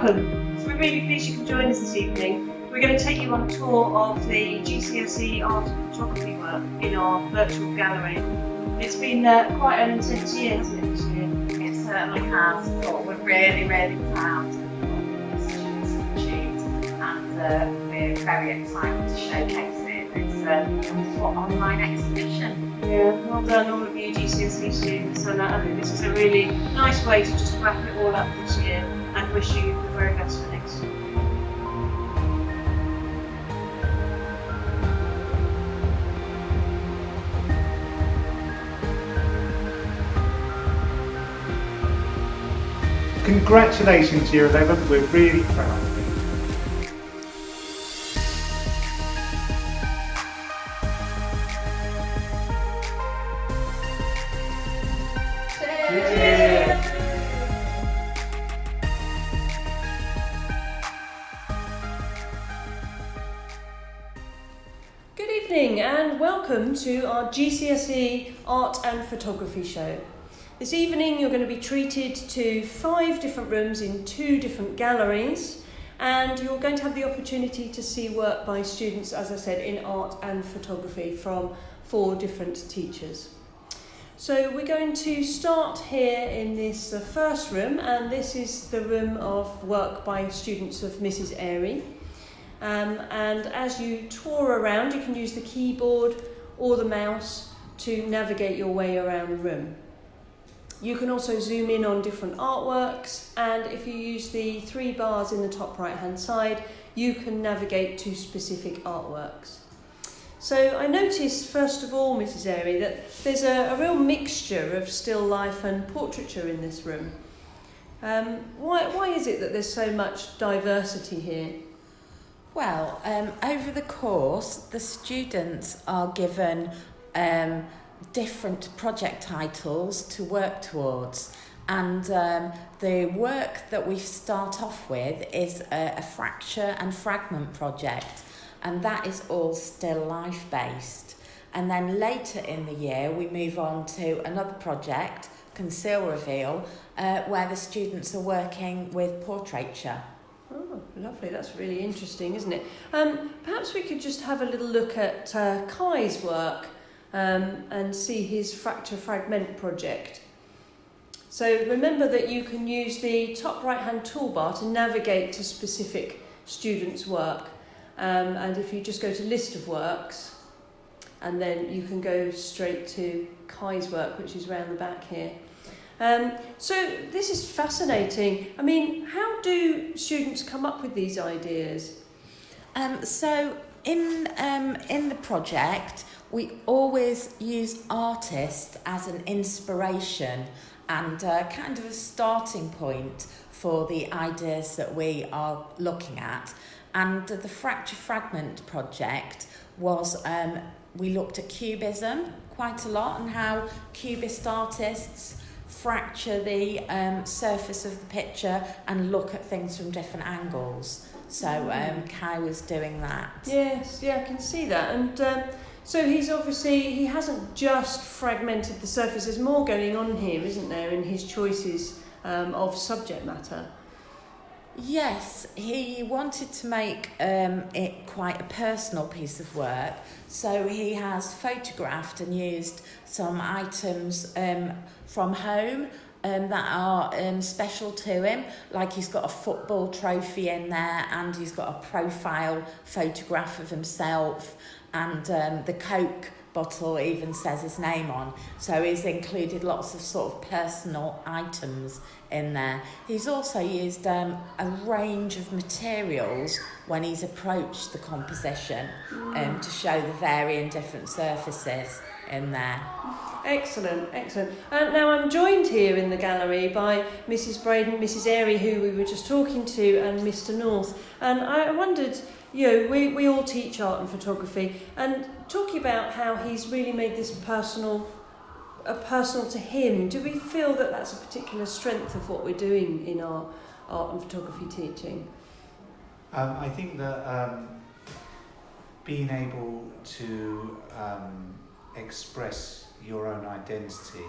welcome. So we're really pleased you can join us this evening. We're going to take you on a tour of the GCSE art and photography work in our virtual gallery. It's been quite an intense year, hasn't it, this year? It certainly has, but we're really proud of what the students have achieved, and we're very excited to showcase it. It's a wonderful online exhibition. Yeah, well done all of you GCSE students, and I think this is a really nice way to just wrap it all up this year and wish you the very best for next year. Congratulations, Year 11, we're really proud of you. Good evening and welcome to our GCSE Art and Photography show. This evening you're going to be treated to 5 different rooms in 2 different galleries, and you're going to have the opportunity to see work by students, as I said, in art and photography from 4 different teachers. So we're going to start here in this first room, and this is the room of work by students of Mrs. Airy. And as you tour around, you can use the keyboard or the mouse to navigate your way around the room. You can also zoom in on different artworks, and if you use the 3 bars in the top right hand side, you can navigate to specific artworks. So I noticed first of all, Mrs. Airy, that there's a real mixture of still life and portraiture in this room. Why is it that there's so much diversity here? Well, over the course, the students are given different project titles to work towards, and the work that we start off with is a fracture and fragment project, and that is all still life based. And then later in the year we move on to another project, Conceal Reveal, where the students are working with Portraiture. Oh, lovely. That's really interesting, isn't it? Perhaps we could just have a little look at Kai's work and see his fracture fragment project. So remember that you can use the top right hand toolbar to navigate to specific students' work, and if you just go to list of works, and then you can go straight to Kai's work, which is round the back here. So this is fascinating. I mean, how do students come up with these ideas? So in the project, we always use artists as an inspiration and kind of a starting point for the ideas that we are looking at. And the Fracture Fragment project was, we looked at cubism quite a lot and how cubist artists fracture the surface of the picture and look at things from different angles. So Kai was doing that. Yes, yeah, I can see that. And so he hasn't just fragmented the surface. There's more going on here, isn't there, in his choices of subject matter? Yes, he wanted to make it quite a personal piece of work, so he has photographed and used some items from home that are special to him, like he's got a football trophy in there, and he's got a profile photograph of himself, and the Coke bottle even says his name on. So he's included lots of sort of personal items in there. He's also used a range of materials when he's approached the composition to show the varying different surfaces in there. Excellent, excellent. Now I'm joined here in the gallery by Mrs. Braden, Mrs. Airy, who we were just talking to, and Mr. North. And I wondered, we all teach art and photography, and talking about how he's really made this personal to him. Do we feel that that's a particular strength of what we're doing in our art and photography teaching? I think that being able to express your own identity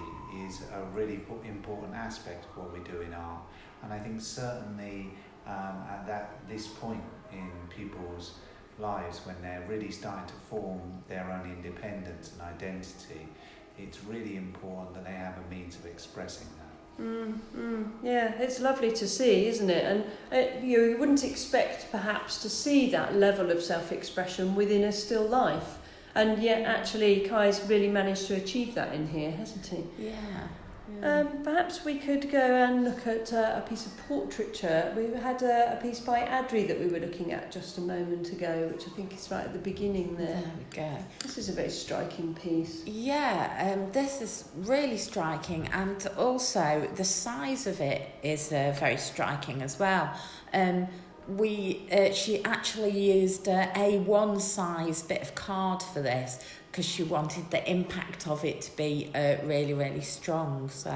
is a really important aspect of what we do in art, and I think certainly at this point in pupils' lives, when they're really starting to form their own independence and identity, it's really important that they have a means of expressing that. Yeah, it's lovely to see, isn't it? And you wouldn't expect perhaps to see that level of self-expression within a still life, and yet actually Kai's really managed to achieve that in here, hasn't he? Yeah. Perhaps we could go and look at a piece of portraiture. We had a piece by Airy that we were looking at just a moment ago, which I think is right at the beginning there. There we go. This is a very striking piece. Yeah, this is really striking, and also the size of it is very striking as well. She actually used a A1 size bit of card for this, because she wanted the impact of it to be really, really strong. So,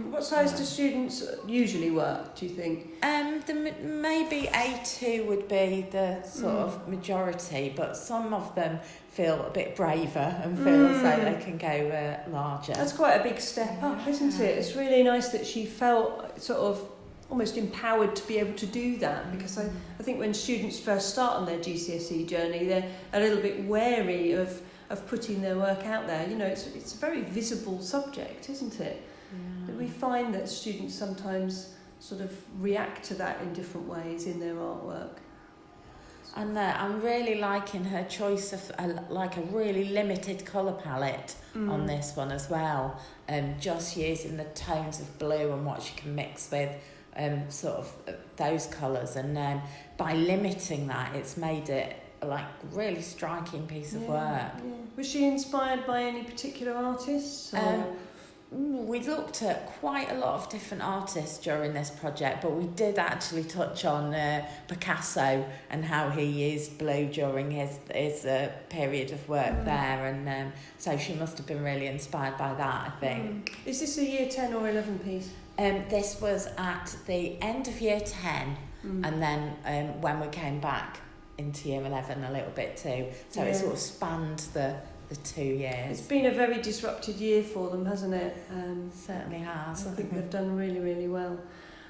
what size do students usually work, do you think? Maybe A2 would be the sort of majority, but some of them feel a bit braver and feel as though they can go larger. That's quite a big step up, isn't it? It's really nice that she felt sort of almost empowered to be able to do that, because I think when students first start on their GCSE journey, they're a little bit wary of putting their work out there. You know, it's a very visible subject, isn't it? Yeah. We find that students sometimes sort of react to that in different ways in their artwork. And I'm really liking her choice of a really limited colour palette on this one as well. Just using the tones of blue and what she can mix with sort of those colours, and by limiting that, it's made it like really striking piece of work. Yeah. Was she inspired by any particular artists? We looked at quite a lot of different artists during this project, but we did actually touch on Picasso and how he used blue during his period of work there, and so she must have been really inspired by that, I think. Is this a year 10 or 11 piece? This was at the end of year 10, and then when we came back into year 11 a little bit too, so it sort of spanned the 2 years. It's been a very disrupted year for them, hasn't it? Certainly has. I think they've done really, really well.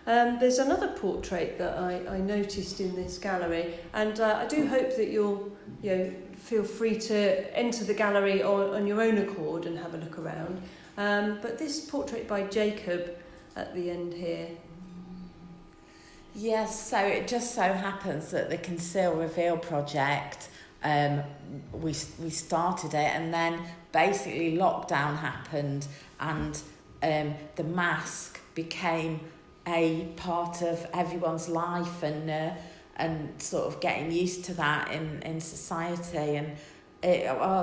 There's another portrait that I noticed in this gallery, and I do hope that you'll feel free to enter the gallery on your own accord and have a look around. But this portrait by Jacob at the end here. Yes, so it just so happens that the Conceal Reveal project, we started it, and then basically lockdown happened, and the mask became a part of everyone's life, and sort of getting used to that in society, and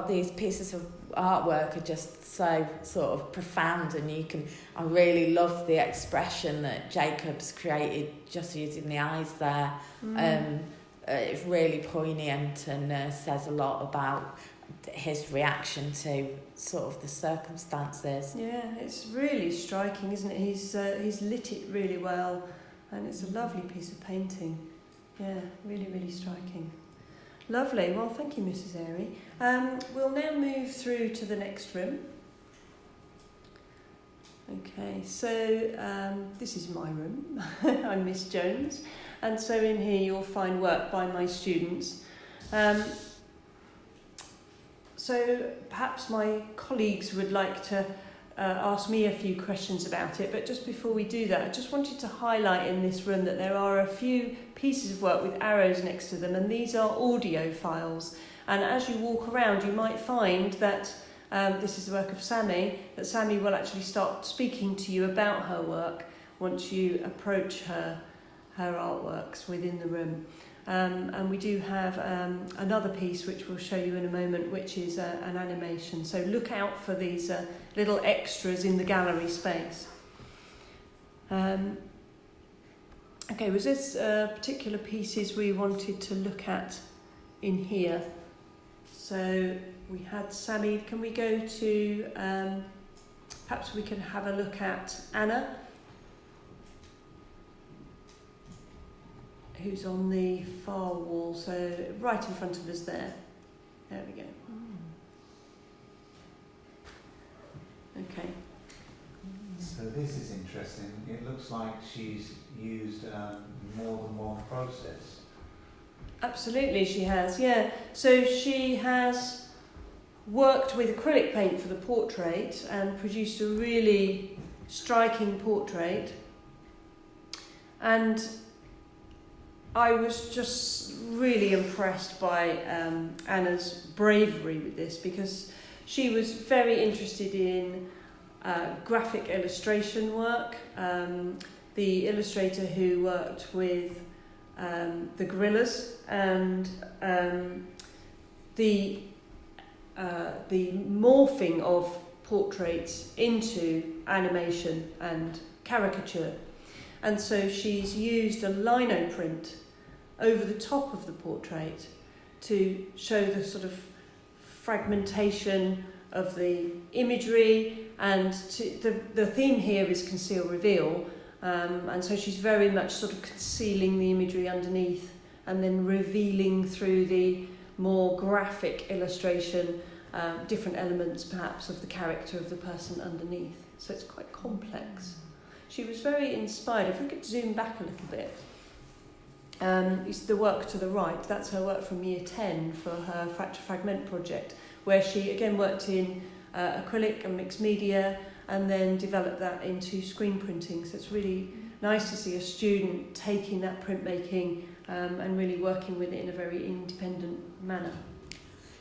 these pieces of artwork are just so sort of profound, and I really love the expression that Jacob's created just using the eyes there. It's really poignant and says a lot about his reaction to sort of the circumstances. Yeah, it's really striking, isn't it? He's lit it really well, and it's a lovely piece of painting. Yeah, really, really striking. Lovely. Well, thank you, Mrs. Airy. We'll now move through to the next room. Okay, so this is my room. I'm Miss Jones, and so in here you'll find work by my students. So perhaps my colleagues would like to ask me a few questions about it, but just before we do that, I just wanted to highlight in this room that there are a few pieces of work with arrows next to them, and these are audio files. And as you walk around, you might find that this is the work of Sammy, that Sammy will actually start speaking to you about her work once you approach her artworks within the room. And we do have another piece which we'll show you in a moment, which is an animation. So look out for these little extras in the gallery space. Okay, was this particular pieces we wanted to look at in here? So we had Sammy. Can we go to, perhaps we can have a look at Anna, who's on the far wall, so right in front of us there. There we go. Okay. So this is interesting. It looks like she's used more than one process. Absolutely, she has, yeah. So she has worked with acrylic paint for the portrait and produced a really striking portrait. And I was just really impressed by Anna's bravery with this, because she was very interested in graphic illustration work. The illustrator who worked with the gorillas and the morphing of portraits into animation and caricature. And so she's used a lino print over the top of the portrait to show the sort of fragmentation of the imagery, and the theme here is conceal reveal, and so she's very much sort of concealing the imagery underneath and then revealing through the more graphic illustration different elements perhaps of the character of the person underneath. So it's quite complex. She was very inspired. If we could zoom back a little bit, it's the work to the right. That's her work from year 10 for her Fracture Fragment project, where she again worked in acrylic and mixed media and then developed that into screen printing. So it's really nice to see a student taking that printmaking and really working with it in a very independent manner.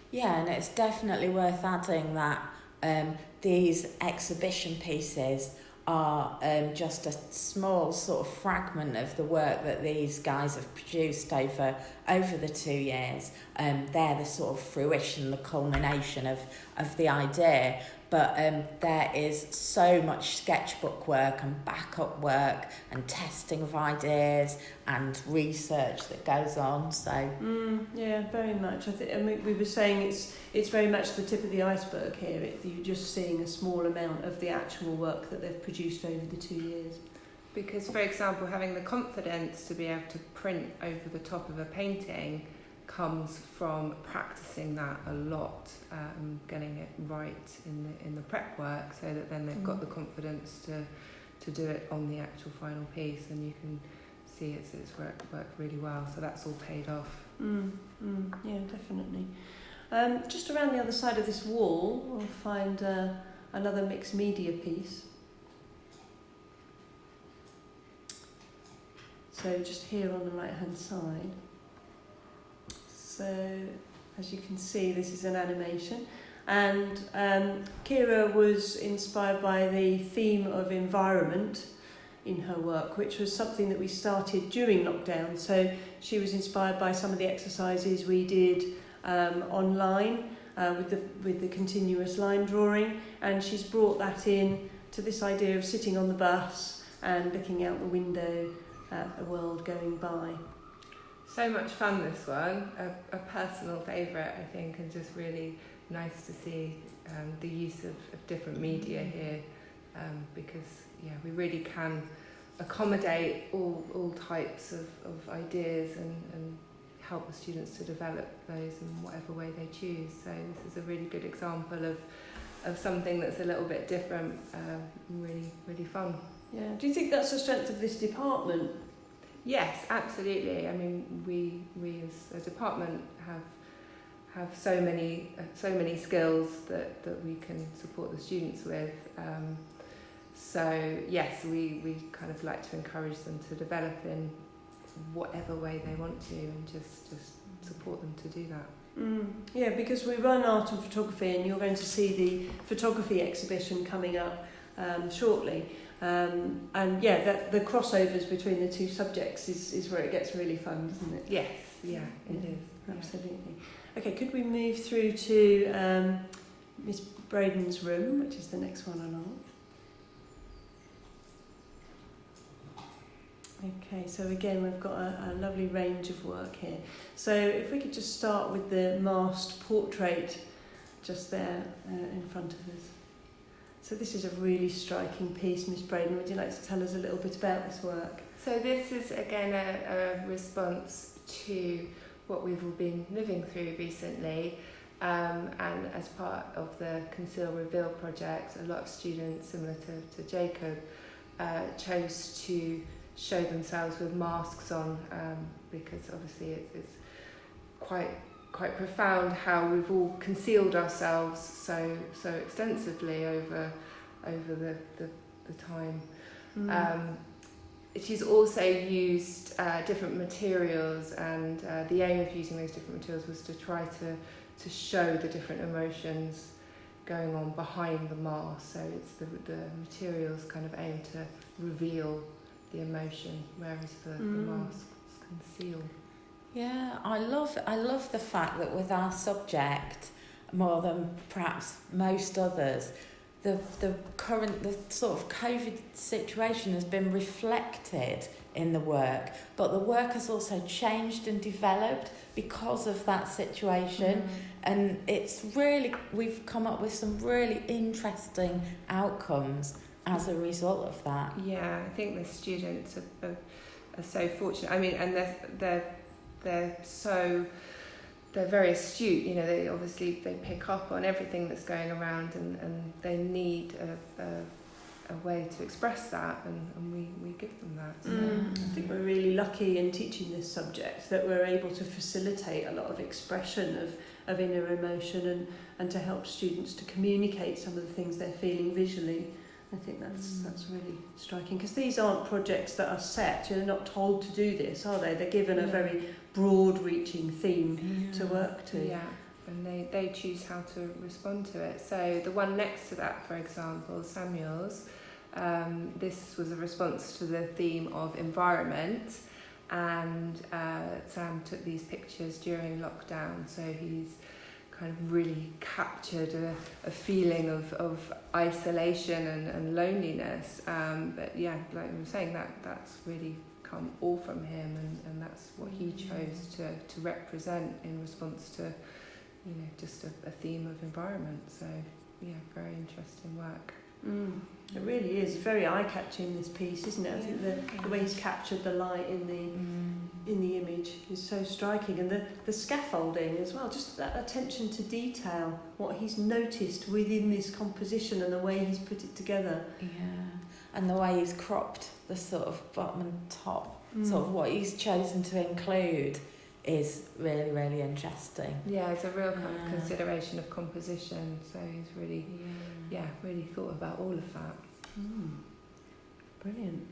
Yeah, and it's definitely worth adding that these exhibition pieces are just a small sort of fragment of the work that these guys have produced over the 2 years. They're the sort of fruition, the culmination of the idea. But there is so much sketchbook work and backup work and testing of ideas and research that goes on. So yeah, very much. I mean, we were saying it's very much the tip of the iceberg here. You're just seeing a small amount of the actual work that they've produced over the 2 years. Because, for example, having the confidence to be able to print over the top of a painting comes from practicing that a lot, getting it right in the prep work, so that then they've got the confidence to do it on the actual final piece, and you can see it's worked really well. So that's all paid off. Yeah, definitely. Just around the other side of this wall, we'll find another mixed media piece. So just here on the right hand side. So, as you can see, this is an animation, and Kira was inspired by the theme of environment in her work, which was something that we started during lockdown. So she was inspired by some of the exercises we did online with the continuous line drawing, and she's brought that in to this idea of sitting on the bus and looking out the window at the world going by. So much fun, this one, a personal favourite, I think, and just really nice to see the use of different media here, because we really can accommodate all types of ideas and help the students to develop those in whatever way they choose. So this is a really good example of something that's a little bit different, really, really fun. Yeah. Do you think that's the strength of this department? Yes, absolutely. I mean, we as a department have so many skills that we can support the students with. So yes, we kind of like to encourage them to develop in whatever way they want to, and just support them to do that. Yeah, because we run art and photography, and you're going to see the photography exhibition coming up shortly. And yeah, the crossovers between the two subjects is where it gets really fun, isn't it? Yes, yeah, it is. Absolutely. Okay, could we move through to Miss Braden's room, which is the next one on art? Okay, so again we've got a lovely range of work here. So if we could just start with the Mast Portrait just there in front of us. So this is a really striking piece. Miss Braden, would you like to tell us a little bit about this work? So this is again a response to what we've all been living through recently. And as part of the Conceal Reveal project, a lot of students, similar to Jacob, chose to show themselves with masks on, because obviously it's quite profound how we've all concealed ourselves so extensively over the time. She's also used different materials, and the aim of using those different materials was to try to show the different emotions going on behind the mask. So it's the materials kind of aim to reveal the emotion, whereas the masks conceal. Yeah, I love the fact that with our subject, more than perhaps most others, the sort of COVID situation has been reflected in the work, but the work has also changed and developed because of that situation. And we've come up with some really interesting outcomes as a result of that. Yeah, I think the students are so fortunate. I mean, and they're very astute. You know, they pick up on everything that's going around, and they need a way to express that, and we give them that. So. I think we're really lucky in teaching this subject that we're able to facilitate a lot of expression of inner emotion and to help students to communicate some of the things they're feeling visually. I think that's really striking, because these aren't projects that are set. You're not told to do this, are they? They're given a very broad-reaching theme to work to. Yeah, and they choose how to respond to it. So the one next to that, for example, Samuel's, this was a response to the theme of environment, and Sam took these pictures during lockdown, so he's kind of really captured a feeling of isolation and loneliness. But yeah, like I was saying, that's really come all from him, and that's what he chose to represent in response to, you know, just a theme of environment. So yeah, very interesting work. It really is very eye-catching, this piece, isn't it? I think the way he's captured the light in the image is so striking, and the scaffolding as well, just that attention to detail, what he's noticed within this composition and the way he's put it together. Yeah, and the way he's cropped the sort of bottom and top, sort of what he's chosen to include is really, really interesting. Yeah, it's a real kind of consideration of composition, so he's really really thought about all of that. Brilliant.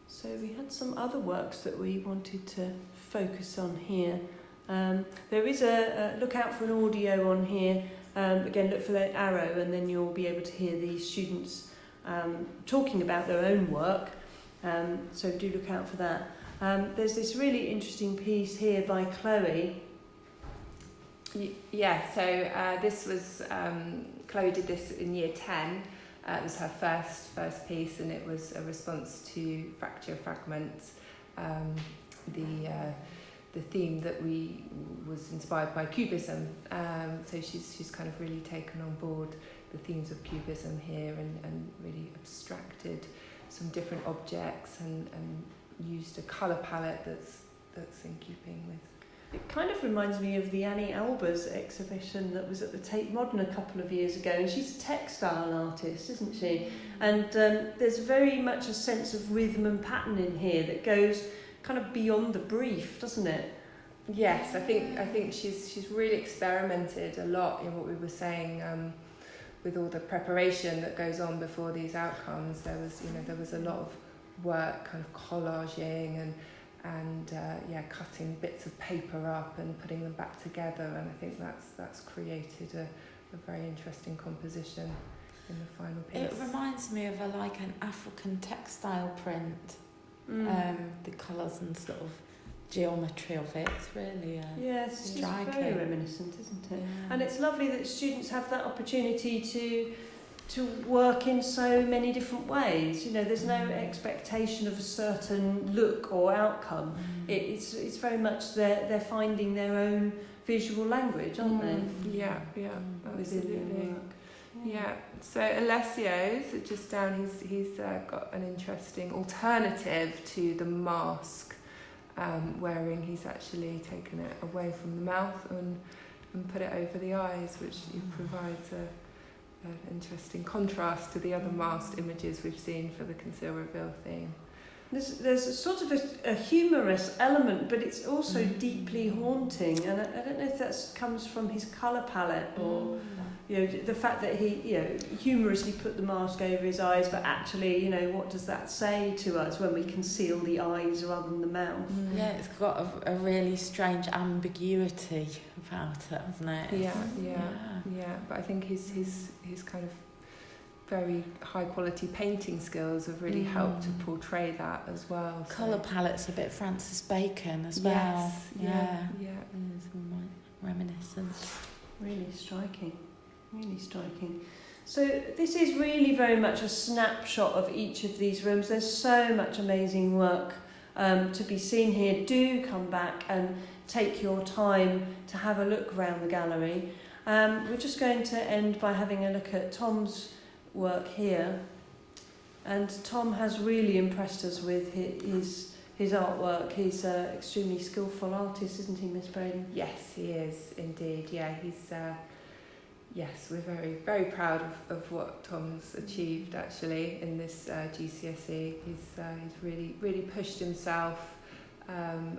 So we had some other works that we wanted to focus on here. There is a look out for an audio on here. Again, look for the arrow, and then you'll be able to hear the students talking about their own work. So do look out for that. There's this really interesting piece here by Chloe. Yeah, so this was Chloe did this in year 10. It was her first piece, and it was a response to Fracture Fragments, the theme that was inspired by Cubism. So she's kind of really taken on board the themes of Cubism here, and really abstracted some different objects and used a colour palette that's in keeping with. It kind of reminds me of the Annie Albers exhibition that was at the Tate Modern a couple of years ago, and she's a textile artist, isn't she? And there's very much a sense of rhythm and pattern in here that goes kind of beyond the brief, doesn't it? Yes, I think she's really experimented a lot in what we were saying, with all the preparation that goes on before these outcomes. There was a lot of work, kind of collaging and cutting bits of paper up and putting them back together, and I think that's created a very interesting composition in the final piece. It reminds me of an African textile print. The colours and sort of geometry of it. It's really it's striking. very reminiscent, isn't it? Yeah. And it's lovely that students have that opportunity to work in so many different ways. You know, there's no expectation of a certain look or outcome. It's very much they're finding their own visual language, aren't they? Yeah, Within their absolutely. work. Yeah. So Alessio's just down. He's got an interesting alternative to the mask wearing. He's actually taken it away from the mouth and put it over the eyes, which provides an interesting contrast to the other masked images we've seen for the conceal reveal theme. There's a sort of a humorous element, but it's also deeply haunting, and I don't know if that comes from his colour palette or the fact that he humorously put the mask over his eyes, but actually what does that say to us when we conceal the eyes rather than the mouth? Yeah, it's got a really strange ambiguity about it, hasn't it? Yeah. But I think his kind of very high quality painting skills have really helped to portray that as well. Colour palette's a bit Francis Bacon as well. Yes, yeah. It's reminiscent. Really striking. So this is really very much a snapshot of each of these rooms. There's so much amazing work to be seen here. Do come back and take your time to have a look around the gallery. We're just going to end by having a look at Tom's work here, and Tom has really impressed us with his artwork. He's an extremely skillful artist, isn't he, Miss Braden? Yes, he is indeed. Yeah, he's we're very, very proud of what Tom's achieved actually in this GCSE. He's really, really pushed himself and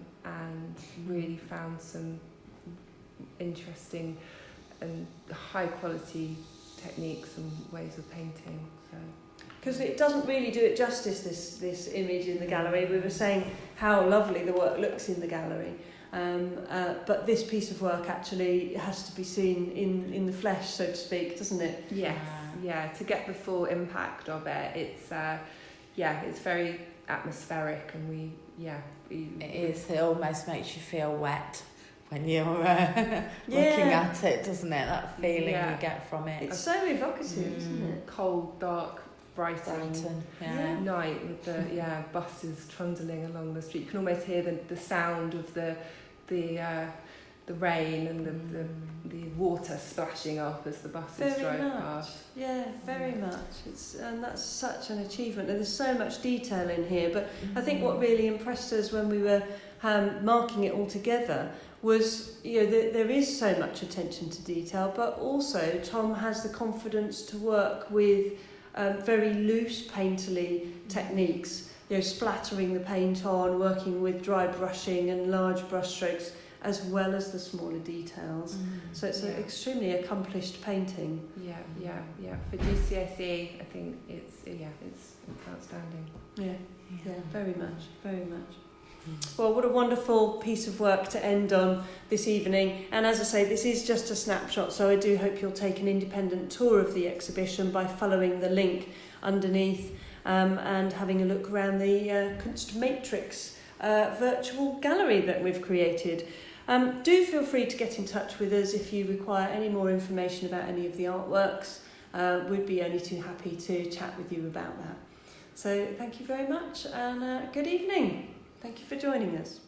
really found some interesting and high quality techniques and ways of painting. Because it doesn't really do it justice, this image in the gallery. We were saying how lovely the work looks in the gallery, but this piece of work actually has to be seen in the flesh, so to speak, doesn't it? Yes, yeah. To get the full impact of it, it's very atmospheric, and it almost makes you feel wet when you're looking at it, doesn't it? That feeling you get from it. It's so evocative, isn't it? Cold, dark, Brighton night with the buses trundling along the street. You can almost hear the sound of the rain and the water splashing up as the buses drive past. Yeah, very much. And that's such an achievement. And there's so much detail in here. But I think what really impressed us when we were marking it all together was, there is so much attention to detail, but also Tom has the confidence to work with very loose painterly techniques, splattering the paint on, working with dry brushing and large brush strokes, as well as the smaller details. So it's an extremely accomplished painting. Yeah. For GCSE, I think it's outstanding. Yeah, very much. Well, what a wonderful piece of work to end on this evening. And as I say, this is just a snapshot, so I do hope you'll take an independent tour of the exhibition by following the link underneath and having a look around the Kunstmatrix virtual gallery that we've created. Do feel free to get in touch with us if you require any more information about any of the artworks. We'd be only too happy to chat with you about that. So thank you very much, and good evening. Thank you for joining us.